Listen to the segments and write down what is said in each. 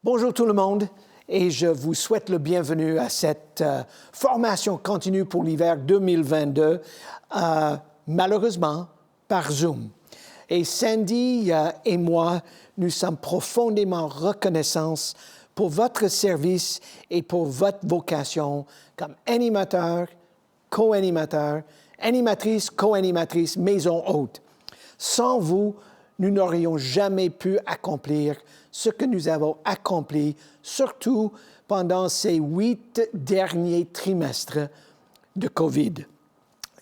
Bonjour tout le monde et je vous souhaite le bienvenue à cette formation continue pour l'hiver 2022, malheureusement par Zoom. Et Sandy et moi, nous sommes profondément reconnaissants pour votre service et pour votre vocation comme animateur, co-animateur, animatrice, co-animatrice, maison hôte. Sans vous, nous n'aurions jamais pu accomplir ce que nous avons accompli, surtout pendant ces 8 derniers trimestres de COVID.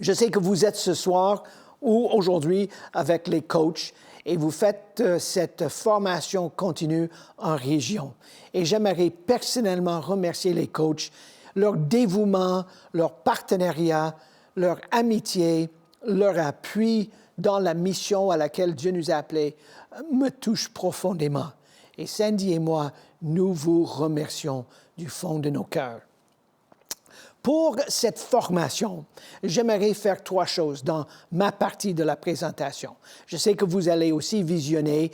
Je sais que vous êtes ce soir ou aujourd'hui avec les coachs et vous faites cette formation continue en région. Et j'aimerais personnellement remercier les coachs, leur dévouement, leur partenariat, leur amitié, leur appui dans la mission à laquelle Dieu nous a appelés me touche profondément. Et Sandy et moi, nous vous remercions du fond de nos cœurs. Pour cette formation, j'aimerais faire 3 choses dans ma partie de la présentation. Je sais que vous allez aussi visionner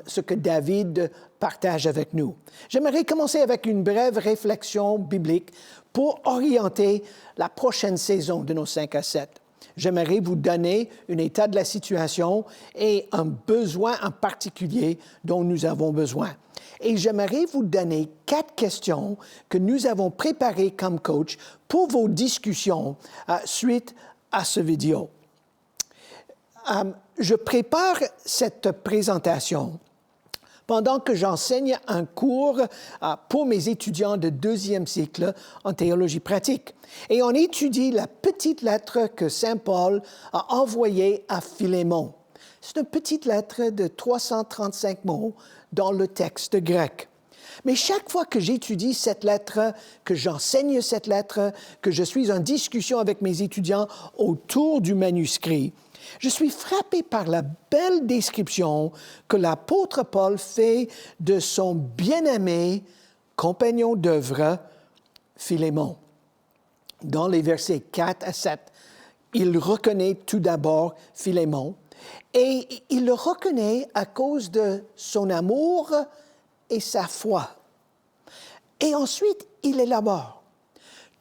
ce que David partage avec nous. J'aimerais commencer avec une brève réflexion biblique pour orienter la prochaine saison de nos 5 à 7. J'aimerais vous donner un état de la situation et un besoin en particulier dont nous avons besoin. Et j'aimerais vous donner 4 questions que nous avons préparées comme coach pour vos discussions suite à ce vidéo. Je prépare cette présentation pendant que j'enseigne un cours pour mes étudiants de 2e cycle en théologie pratique. Et on étudie la petite lettre que Saint Paul a envoyée à Philémon. C'est une petite lettre de 335 mots dans le texte grec. Mais chaque fois que j'étudie cette lettre, que j'enseigne cette lettre, que je suis en discussion avec mes étudiants autour du manuscrit, je suis frappé par la belle description que l'apôtre Paul fait de son bien-aimé compagnon d'œuvre, Philémon. Dans les versets 4 à 7, il reconnaît tout d'abord Philémon et il le reconnaît à cause de son amour et sa foi. Et ensuite, il élabore.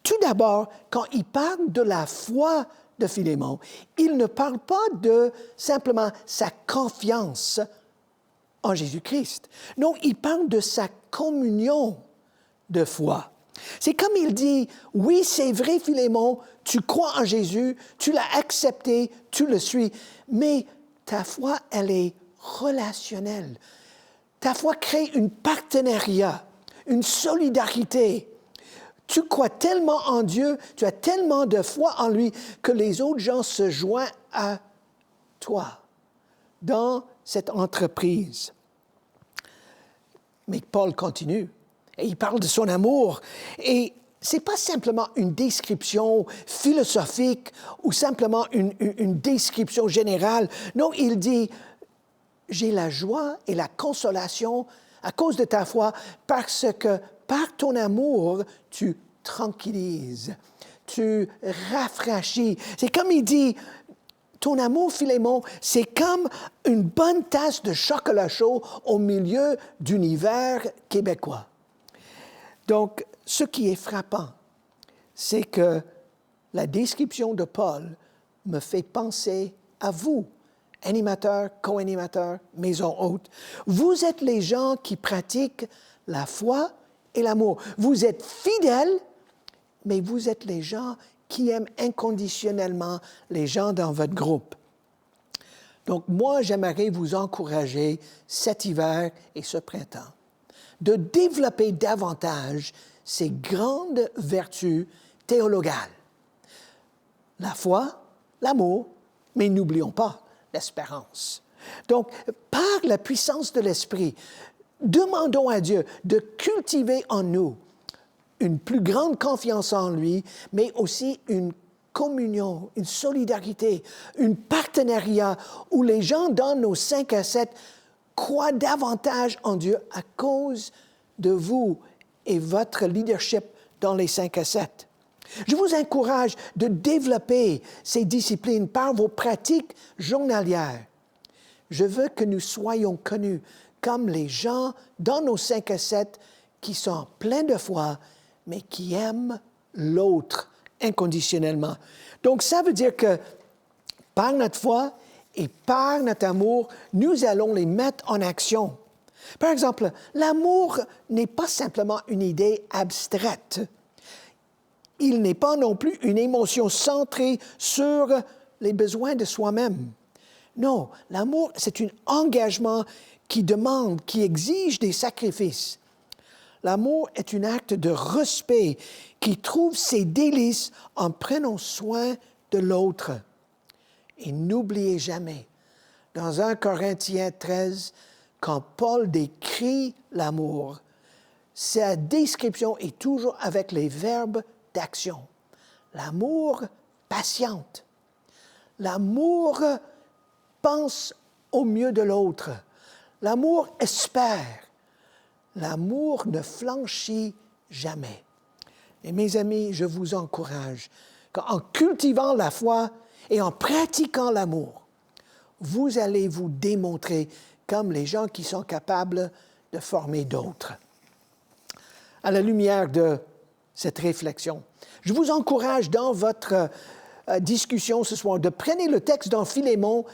Tout d'abord, quand il parle de la foi de Philémon, il ne parle pas de simplement sa confiance en Jésus-Christ. Non, il parle de sa communion de foi. C'est comme il dit, oui, c'est vrai, Philémon, tu crois en Jésus, tu l'as accepté, tu le suis, mais ta foi, elle est relationnelle. Ta foi crée un partenariat, une solidarité. Tu crois tellement en Dieu, tu as tellement de foi en lui que les autres gens se joignent à toi dans cette entreprise. Mais Paul continue et il parle de son amour. Et ce n'est pas simplement une description philosophique ou simplement une description générale. Non, il dit, j'ai la joie et la consolation à cause de ta foi parce que par ton amour, tu tranquillises, tu rafraîchis. C'est comme il dit, ton amour, Philémon, c'est comme une bonne tasse de chocolat chaud au milieu d'un hiver québécois. Donc, ce qui est frappant, c'est que la description de Paul me fait penser à vous, animateurs, co-animateurs, maison hôte. Vous êtes les gens qui pratiquent la foi et l'amour. Vous êtes fidèles, mais vous êtes les gens qui aiment inconditionnellement les gens dans votre groupe. Donc, moi, j'aimerais vous encourager cet hiver et ce printemps de développer davantage ces grandes vertus théologales. La foi, l'amour, mais n'oublions pas l'espérance. Donc, par la puissance de l'Esprit, demandons à Dieu de cultiver en nous une plus grande confiance en lui, mais aussi une communion, une solidarité, un partenariat où les gens dans nos 5 à 7 croient davantage en Dieu à cause de vous et votre leadership dans les 5 à 7. Je vous encourage de développer ces disciplines par vos pratiques journalières. Je veux que nous soyons connus comme les gens dans nos 5 à 7 qui sont pleins de foi, mais qui aiment l'autre inconditionnellement. Donc, ça veut dire que par notre foi et par notre amour, nous allons les mettre en action. Par exemple, l'amour n'est pas simplement une idée abstraite. Il n'est pas non plus une émotion centrée sur les besoins de soi-même. Non, l'amour, c'est un engagement qui demande, qui exige des sacrifices. L'amour est un acte de respect qui trouve ses délices en prenant soin de l'autre. Et n'oubliez jamais, dans 1 Corinthiens 13, quand Paul décrit l'amour, sa description est toujours avec les verbes d'action. L'amour patiente. L'amour pense au mieux de l'autre. L'amour espère. L'amour ne flanchit jamais. Et mes amis, je vous encourage qu'en cultivant la foi et en pratiquant l'amour, vous allez vous démontrer comme les gens qui sont capables de former d'autres. À la lumière de cette réflexion, je vous encourage dans votre discussion ce soir de prendre le texte dans Philémon,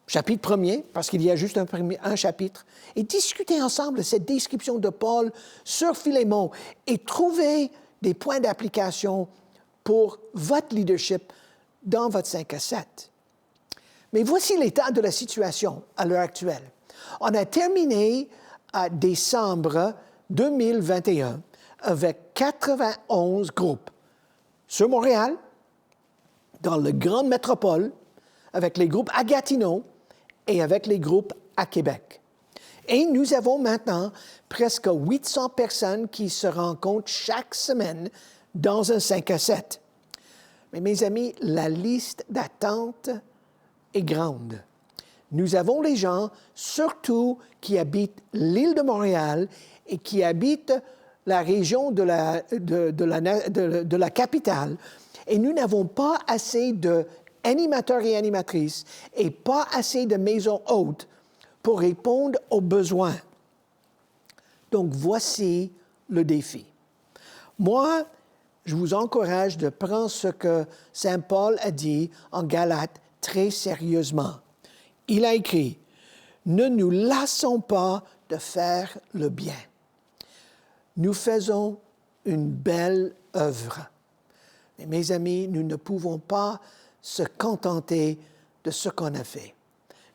chapitre 1er, parce qu'il y a juste un chapitre, et discuter ensemble cette description de Paul sur Philémon et trouver des points d'application pour votre leadership dans votre 5 à 7. Mais voici l'état de la situation à l'heure actuelle. On a terminé à décembre 2021 avec 91 groupes sur Montréal, dans la grande métropole, avec les groupes à Gatineau et avec les groupes à Québec. Et nous avons maintenant presque 800 personnes qui se rencontrent chaque semaine dans un 5 à 7. Mais mes amis, la liste d'attente est grande. Nous avons les gens, surtout qui habitent l'île de Montréal et qui habitent la région de la capitale. Et nous n'avons pas assez d'animateurs et animatrices et pas assez de maisons hautes pour répondre aux besoins. Donc, voici le défi. Moi, je vous encourage de prendre ce que Saint Paul a dit en Galates très sérieusement. Il a écrit, « Ne nous lassons pas de faire le bien. Nous faisons une belle œuvre. » Mais mes amis, nous ne pouvons pas se contenter de ce qu'on a fait.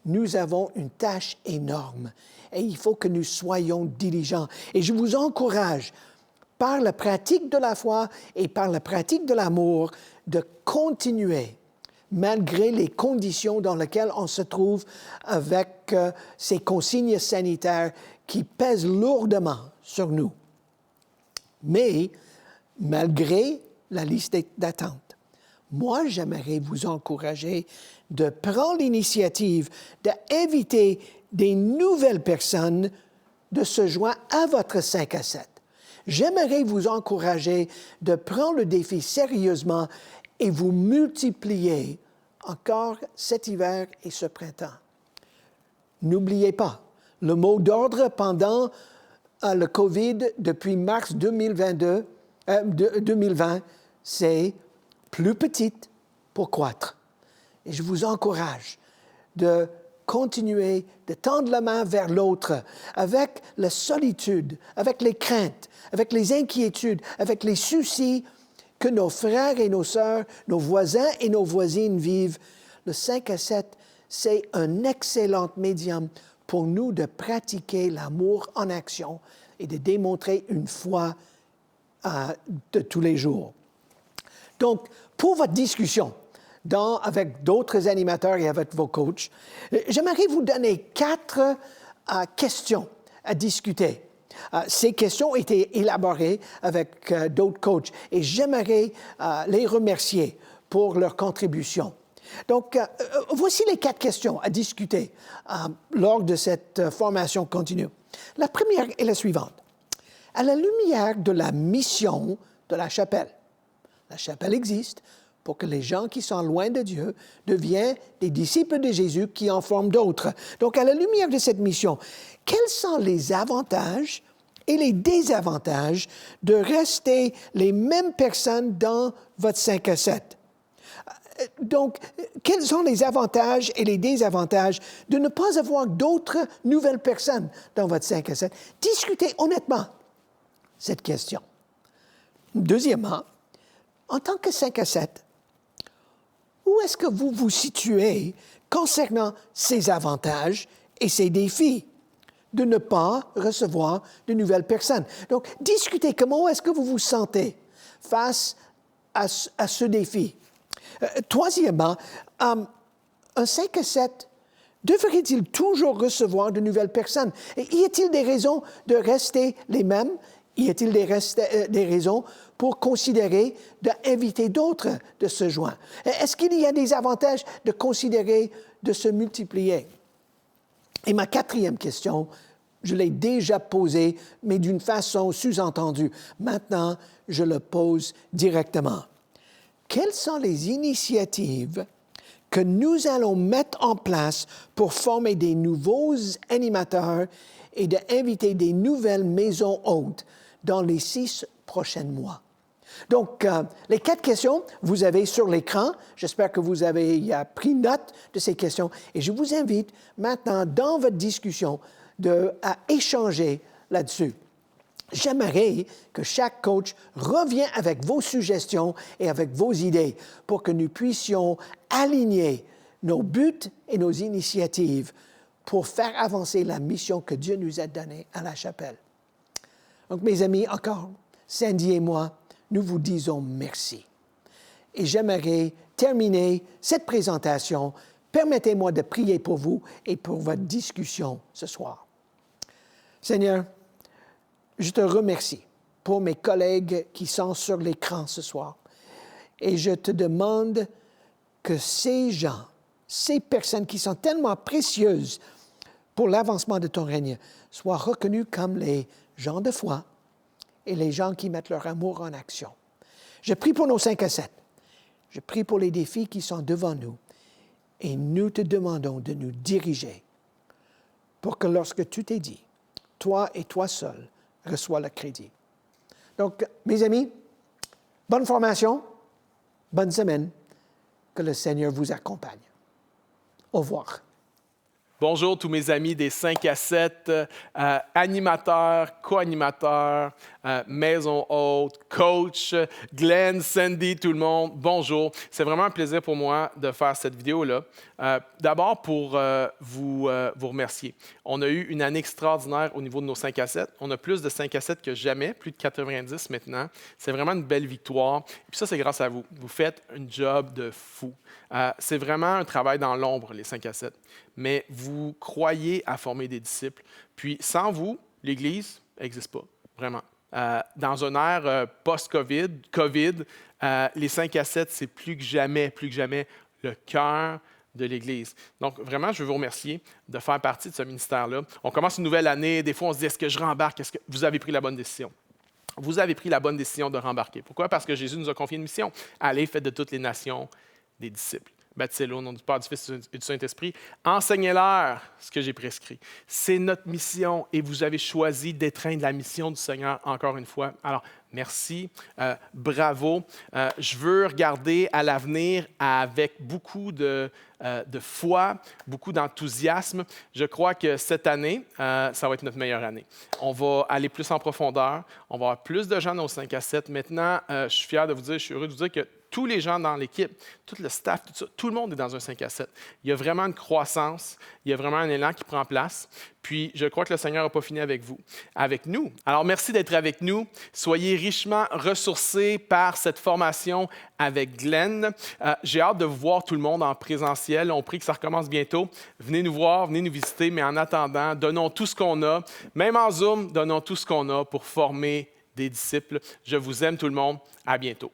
Nous avons une tâche énorme et il faut que nous soyons diligents. Et je vous encourage, par la pratique de la foi et par la pratique de l'amour, de continuer, malgré les conditions dans lesquelles on se trouve avec ces consignes sanitaires qui pèsent lourdement sur nous. Mais, malgré la liste d'attente, moi, j'aimerais vous encourager de prendre l'initiative d'inviter des nouvelles personnes de se joindre à votre 5 à 7. J'aimerais vous encourager de prendre le défi sérieusement et vous multiplier encore cet hiver et ce printemps. N'oubliez pas, le mot d'ordre pendant le COVID depuis mars 2020, c'est plus petite pour croître. Et je vous encourage de continuer de tendre la main vers l'autre avec la solitude, avec les craintes, avec les inquiétudes, avec les soucis que nos frères et nos sœurs, nos voisins et nos voisines vivent. Le 5 à 7, c'est un excellent médium pour nous de pratiquer l'amour en action et de démontrer une foi de tous les jours. Donc, pour votre discussion avec d'autres animateurs et avec vos coachs, j'aimerais vous donner 4 questions à discuter. Ces questions ont été élaborées avec d'autres coachs et j'aimerais les remercier pour leur contribution. Donc, voici les 4 questions à discuter lors de cette formation continue. La première est la suivante. À la lumière de la mission de la chapelle existe pour que les gens qui sont loin de Dieu deviennent des disciples de Jésus qui en forment d'autres. Donc, à la lumière de cette mission, quels sont les avantages et les désavantages de rester les mêmes personnes dans votre 5 à 7? Donc, quels sont les avantages et les désavantages de ne pas avoir d'autres nouvelles personnes dans votre 5 à 7? Discutez honnêtement cette question. Deuxièmement, en tant que 5 à 7, où est-ce que vous vous situez concernant ces avantages et ces défis de ne pas recevoir de nouvelles personnes? Donc, discutez comment est-ce que vous vous sentez face à ce défi. Troisièmement, un 5 à 7 devrait-il toujours recevoir de nouvelles personnes? Et y a-t-il des raisons de rester les mêmes? Y a-t-il des raisons pour considérer d'inviter d'autres de se joindre? Est-ce qu'il y a des avantages de considérer de se multiplier? Et ma quatrième question, je l'ai déjà posée, mais d'une façon sous-entendue. Maintenant, je le pose directement. Quelles sont les initiatives que nous allons mettre en place pour former des nouveaux animateurs et d'inviter des nouvelles maisons hôtes dans les 6 prochains mois? Donc, les 4 questions, vous avez sur l'écran. J'espère que vous avez pris note de ces questions. Et je vous invite maintenant, dans votre discussion, à échanger là-dessus. J'aimerais que chaque coach revienne avec vos suggestions et avec vos idées pour que nous puissions aligner nos buts et nos initiatives pour faire avancer la mission que Dieu nous a donnée à la chapelle. Donc, mes amis, encore, Sandy et moi, nous vous disons merci. Et j'aimerais terminer cette présentation. Permettez-moi de prier pour vous et pour votre discussion ce soir. Seigneur, je te remercie pour mes collègues qui sont sur l'écran ce soir. Et je te demande que ces gens, ces personnes qui sont tellement précieuses pour l'avancement de ton règne, soient reconnus comme les gens de foi et les gens qui mettent leur amour en action. Je prie pour nos 5 à 7. Je prie pour les défis qui sont devant nous. Et nous te demandons de nous diriger pour que lorsque tu t'es dit, toi et toi seul, reçois le crédit. Donc, mes amis, bonne formation, bonne semaine, que le Seigneur vous accompagne. Au revoir. Bonjour tous mes amis des 5 à 7, animateurs, co-animateurs, maison hôte, coach, Glenn, Sandy, tout le monde, bonjour. C'est vraiment un plaisir pour moi de faire cette vidéo-là. D'abord pour vous remercier. On a eu une année extraordinaire au niveau de nos 5 à 7. On a plus de 5 à 7 que jamais, plus de 90 maintenant. C'est vraiment une belle victoire. Et puis ça, c'est grâce à vous. Vous faites un job de fou. C'est vraiment un travail dans l'ombre, les 5 à 7. Mais vous croyez à former des disciples. Puis sans vous, l'Église n'existe pas, vraiment. Dans une ère post-COVID, les 5 à 7, c'est plus que jamais le cœur de l'Église. Donc, vraiment, je veux vous remercier de faire partie de ce ministère-là. On commence une nouvelle année. Des fois, on se dit, est-ce que je rembarque? Est-ce que vous avez pris la bonne décision? Vous avez pris la bonne décision de rembarquer. Pourquoi? Parce que Jésus nous a confié une mission. Allez, faites de toutes les nations des disciples. Baptisez-les au nom du Père, du Fils et du Saint-Esprit. Enseignez-leur ce que j'ai prescrit. C'est notre mission et vous avez choisi d'étreindre la mission du Seigneur encore une fois. Alors, merci, bravo. Je veux regarder à l'avenir avec beaucoup de foi, beaucoup d'enthousiasme. Je crois que cette année, ça va être notre meilleure année. On va aller plus en profondeur. On va avoir plus de gens dans nos 5 à 7. Maintenant, je suis fier de vous dire, je suis heureux de vous dire que tous les gens dans l'équipe, tout le staff, tout ça, tout le monde est dans un 5 à 7. Il y a vraiment une croissance, il y a vraiment un élan qui prend place. Puis, je crois que le Seigneur n'a pas fini avec vous, avec nous. Alors, merci d'être avec nous. Soyez richement ressourcés par cette formation avec Glenn. J'ai hâte de vous voir tout le monde en présentiel. On prie que ça recommence bientôt. Venez nous voir, venez nous visiter, mais en attendant, donnons tout ce qu'on a. Même en Zoom, donnons tout ce qu'on a pour former des disciples. Je vous aime tout le monde. À bientôt.